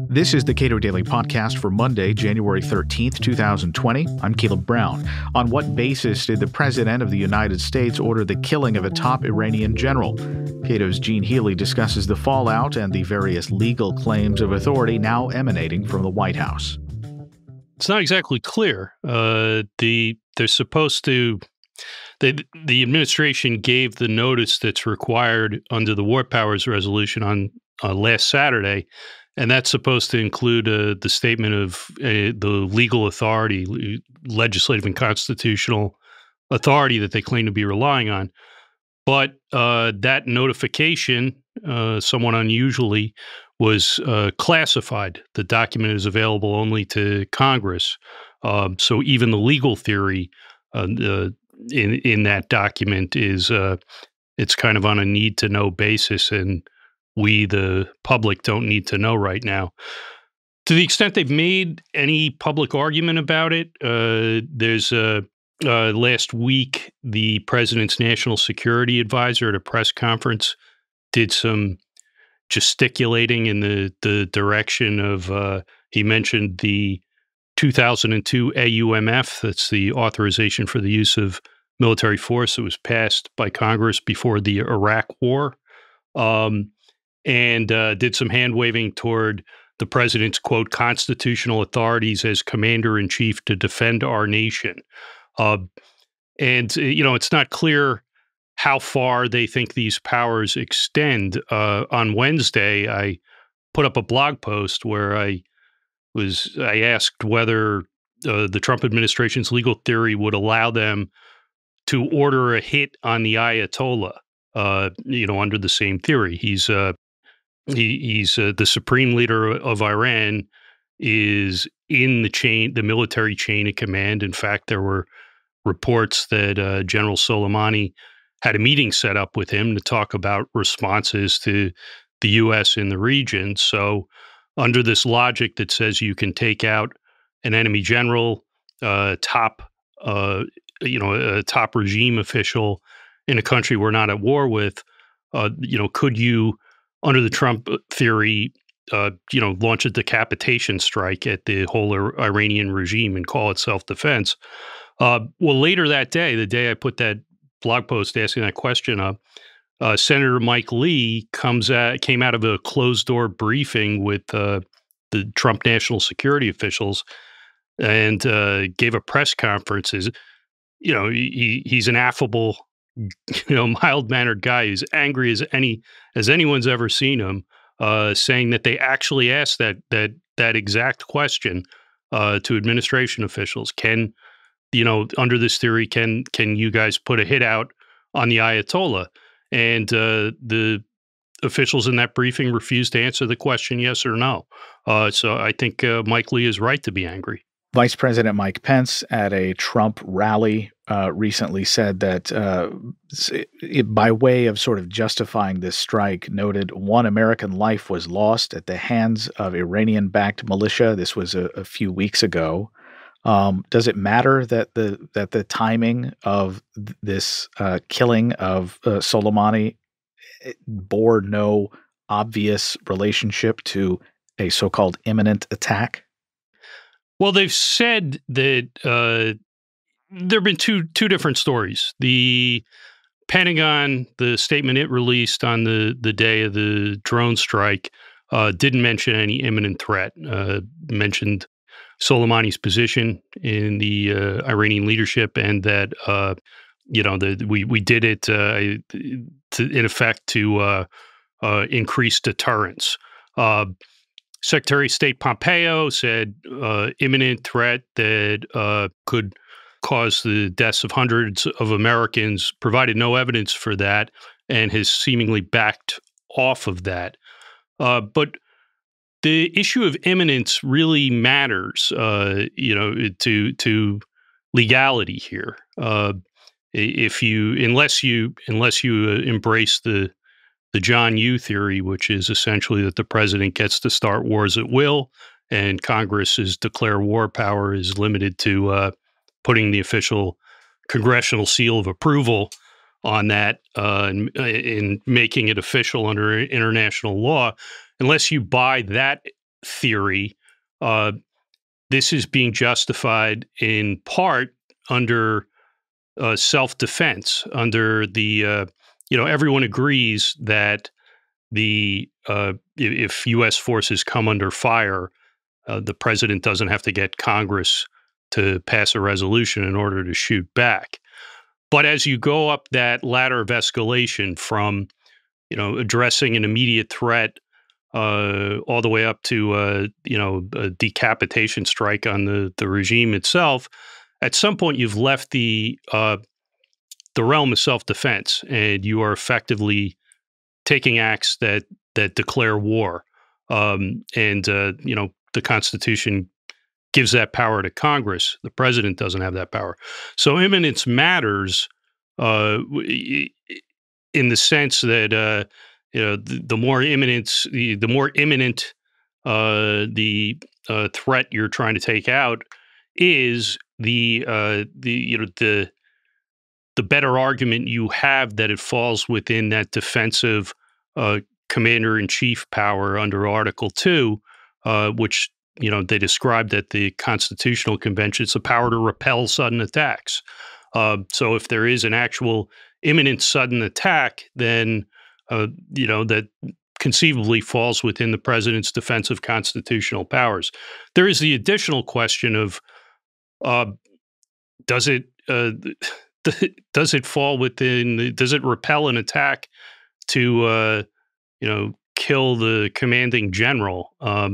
This is the Cato Daily Podcast for Monday, January 13th, 2020. I'm Caleb Brown. On what basis did the President of the United States order the killing of a top Iranian general? Cato's Gene Healy discusses the fallout and the various legal claims of authority now emanating from the White House. It's not exactly clear. They're supposed to. The administration gave the notice that's required under the War Powers Resolution on last Saturday, and that's supposed to include the statement of the legal authority, legislative and constitutional authority that they claim to be relying on. But that notification, somewhat unusually, was classified. The document is available only to Congress. So even the legal theory in that document is it's kind of on a need-to-know basis, and we, the public, don't need to know right now. To the extent they've made any public argument about it, there's last week, the president's national security advisor at a press conference did some gesticulating in the direction of, he mentioned the 2002 AUMF, that's the authorization for the use of military force that was passed by Congress before the Iraq War, and did some hand-waving toward the president's, quote, constitutional authorities as commander-in-chief to defend our nation. It's not clear how far they think these powers extend. On Wednesday, I put up a blog post where I asked whether the Trump administration's legal theory would allow them to order a hit on the Ayatollah, under the same theory. He's the supreme leader of Iran, is in the military chain of command. In fact, there were reports that General Soleimani had a meeting set up with him to talk about responses to the U.S. in the region. So under this logic that says you can take out an enemy general, a top regime official in a country we're not at war with, could you, under the Trump theory, launch a decapitation strike at the whole Iranian regime and call it self-defense? Well, later that day, the day I put that blog post asking that question up, Senator Mike Lee came out of a closed-door briefing with the Trump national security officials and gave a press conference. He's an affable, mild-mannered guy. He's angry as anyone's ever seen him, saying that they actually asked that exact question to administration officials. Under this theory, can you guys put a hit out on the Ayatollah? And the officials in that briefing refused to answer the question yes or no. So I think Mike Lee is right to be angry. Vice President Mike Pence at a Trump rally recently said that by way of sort of justifying this strike, noted one American life was lost at the hands of Iranian-backed militia. This was a few weeks ago. Does it matter that the timing of this killing of Soleimani bore no obvious relationship to a so-called imminent attack? Well, they've said that there have been two different stories. The Pentagon, the statement it released on the day of the drone strike, didn't mention any imminent threat. Mentioned Soleimani's position in the Iranian leadership, and that we did it in effect to increase deterrence. Secretary of State Pompeo said imminent threat that could cause the deaths of hundreds of Americans, provided no evidence for that, and has seemingly backed off of that. But the issue of imminence really matters, to legality here. Unless you embrace the John Yoo theory, which is essentially that the president gets to start wars at will, and Congress's declare war power is limited to putting the official congressional seal of approval on that in making it official under international law. Unless you buy that theory, uh, this is being justified in part under self-defense. Under the everyone agrees that if U.S. forces come under fire, the president doesn't have to get Congress to pass a resolution in order to shoot back. But as you go up that ladder of escalation from, addressing an immediate threat all the way up to, a decapitation strike on the regime itself, at some point you've left the realm of self-defense, and you are effectively taking acts that declare war. The Constitution gives that power to Congress. The president doesn't have that power. So imminence matters in the sense that the more imminent the threat you're trying to take out is, the better argument you have that it falls within that defensive commander-in-chief power under Article 2, which they described at the Constitutional Convention. It's the power to repel sudden attacks. So if there is an actual imminent sudden attack, then that conceivably falls within the president's defensive constitutional powers. There is the additional question of does it fall within? Does it repel an attack to kill the commanding general? Are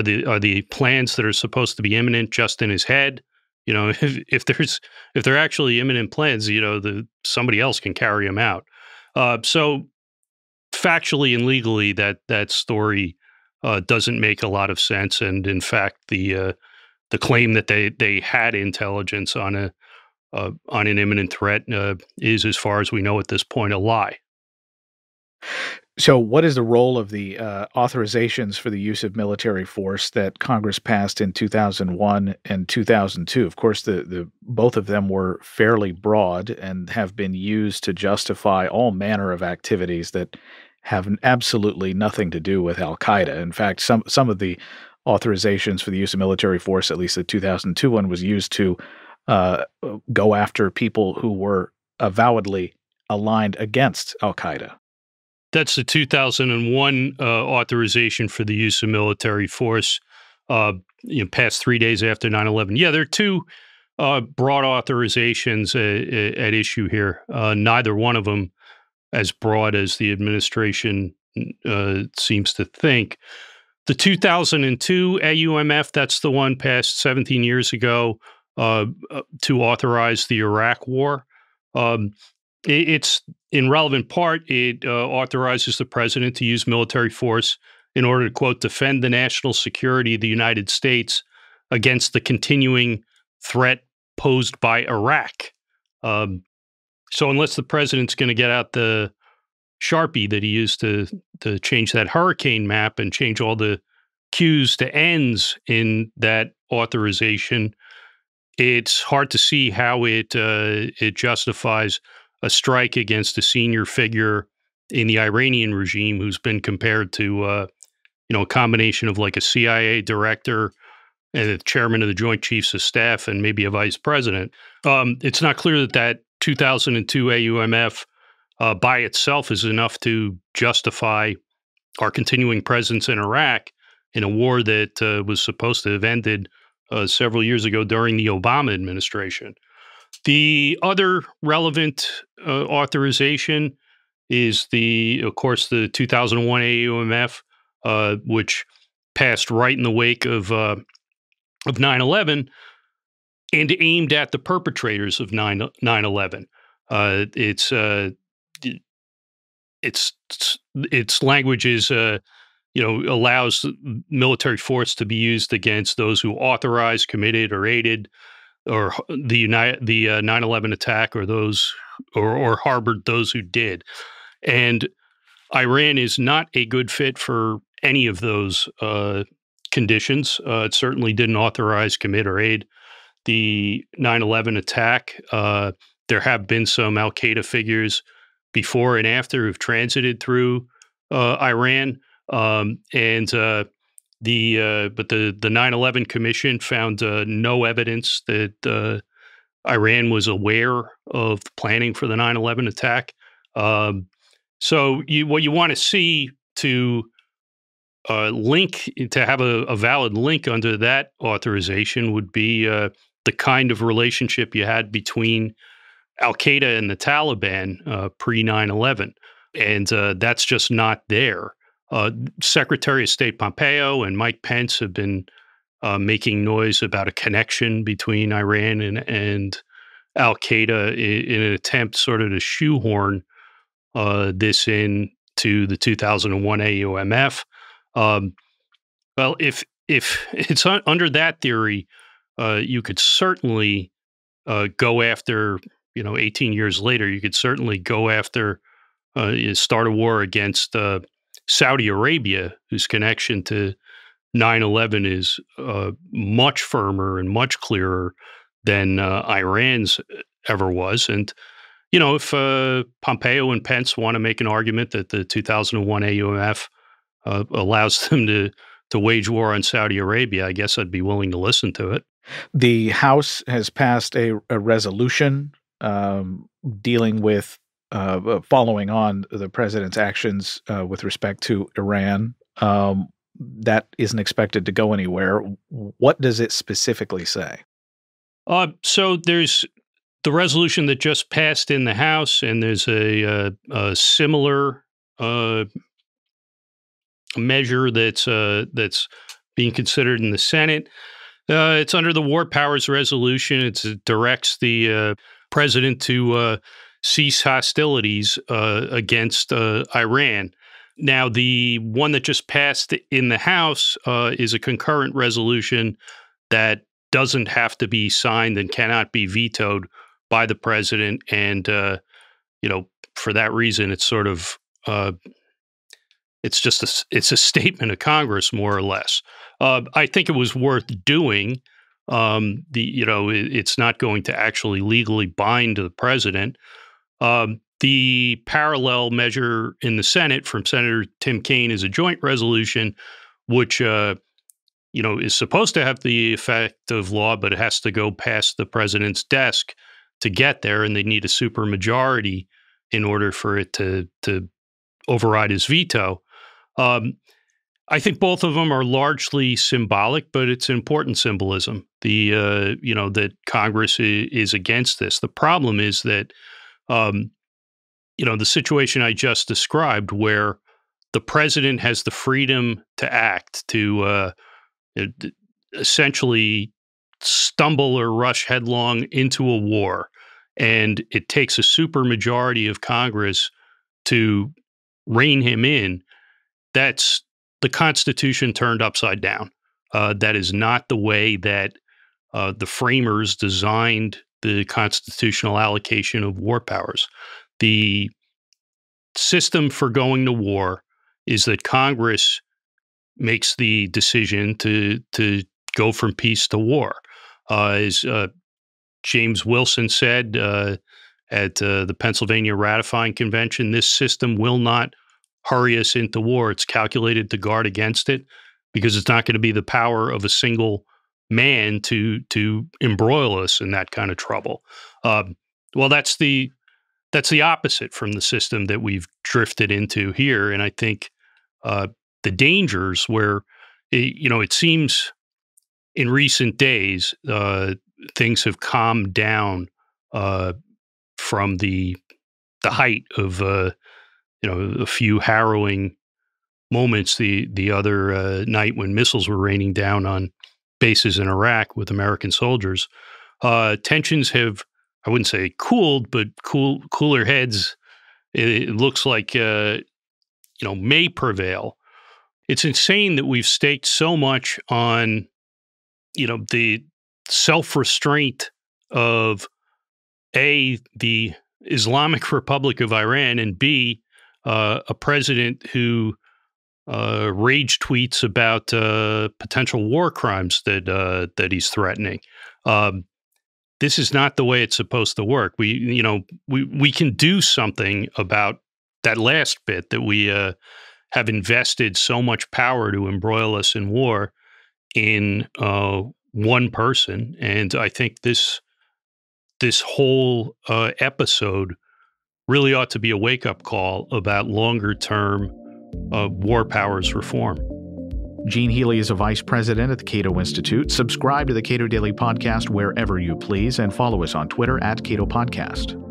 the plans that are supposed to be imminent just in his head? If they're actually imminent plans, somebody else can carry them out. So factually and legally, that story doesn't make a lot of sense. And in fact, the claim that they had intelligence on an imminent threat is, as far as we know at this point, a lie. So what is the role of the authorizations for the use of military force that Congress passed in 2001 and 2002? Of course, the both of them were fairly broad and have been used to justify all manner of activities that have absolutely nothing to do with Al-Qaeda. In fact, some of the authorizations for the use of military force, at least the 2002 one, was used to go after people who were avowedly aligned against Al-Qaeda. That's the 2001 authorization for the use of military force, passed 3 days after 9/11. Yeah, there are two broad authorizations at issue here. Neither one of them as broad as the administration seems to think. The 2002 AUMF, that's the one passed 17 years ago to authorize the Iraq War. It's in relevant part, it authorizes the president to use military force in order to, quote, defend the national security of the United States against the continuing threat posed by Iraq. So unless the president's going to get out the Sharpie that he used to change that hurricane map and change all the Q's to N's in that authorization, it's hard to see how it justifies a strike against a senior figure in the Iranian regime who's been compared to, a combination of like a CIA director and the chairman of the Joint Chiefs of Staff and maybe a vice president. It's not clear that 2002 AUMF by itself is enough to justify our continuing presence in Iraq in a war that was supposed to have ended several years ago during the Obama administration. The other relevant authorization is of course, the 2001 AUMF, which passed right in the wake of 9/11 and aimed at the perpetrators of 9/11. Its language is, allows military force to be used against those who authorized, committed, or aided or the 9/11 attack, or those or harbored those who did. And Iran is not a good fit for any of those conditions. It certainly didn't authorize, commit, or aid the 9/11 attack. there have been some Al Qaeda figures before and after who've transited through Iran, but the 9/11 Commission found no evidence that Iran was aware of planning for the 9/11 attack. So what you want to see to link to have a valid link under that authorization would be the kind of relationship you had between Al Qaeda and the Taliban pre 9/11, and that's just not there. Secretary of State Pompeo and Mike Pence have been making noise about a connection between Iran and Al Qaeda in an attempt sort of to shoehorn this in to the 2001 AUMF. Well, if it's under that theory, you could certainly go after, 18 years later, you could certainly go after, start a war against Saudi Arabia, whose connection to 9/11 is much firmer and much clearer than Iran's ever was. And, if Pompeo and Pence want to make an argument that the 2001 AUMF allows them to wage war on Saudi Arabia, I guess I'd be willing to listen to it. The House has passed a resolution dealing with following on the president's actions with respect to Iran. That isn't expected to go anywhere. What does it specifically say? So there's the resolution that just passed in the House, and there's a similar measure that's being considered in the Senate. It's under the War Powers Resolution. It directs the president to cease hostilities against Iran. Now, the one that just passed in the House is a concurrent resolution that doesn't have to be signed and cannot be vetoed by the president. And, for that reason, it's sort of it's a statement of Congress, more or less. I think it was worth doing. It's not going to actually legally bind the president. The parallel measure in the Senate from Senator Tim Kaine is a joint resolution, which is supposed to have the effect of law, but it has to go past the president's desk to get there, and they need a supermajority in order for it to override his veto. I think both of them are largely symbolic, but it's important symbolism. That Congress is against this. The problem is that, the situation I just described, where the president has the freedom to act, to essentially stumble or rush headlong into a war, and it takes a supermajority of Congress to rein him in. That's the Constitution turned upside down. That is not the way that the framers designed the constitutional allocation of war powers. The system for going to war is that Congress makes the decision to go from peace to war. As James Wilson said at the Pennsylvania Ratifying Convention, this system will not hurry us into war. It's calculated to guard against it because it's not going to be the power of a single man to embroil us in that kind of trouble. Well, that's the opposite from the system that we've drifted into here, and I think the dangers where it seems in recent days things have calmed down from the height of a few harrowing moments the other night when missiles were raining down on bases in Iraq with American soldiers. Tensions have, I wouldn't say cooled, but cooler heads, it looks like, may prevail. It's insane that we've staked so much on, the self-restraint of A, the Islamic Republic of Iran, and B, a president who rage tweets about potential war crimes that he's threatening. this is not the way it's supposed to work. We can do something about that last bit, that we have invested so much power to embroil us in war in one person. And I think this whole episode really ought to be a wake-up call about longer-term war powers reform. Gene Healy is a vice president at the Cato Institute. Subscribe to the Cato Daily Podcast wherever you please, and follow us on Twitter @Cato Podcast.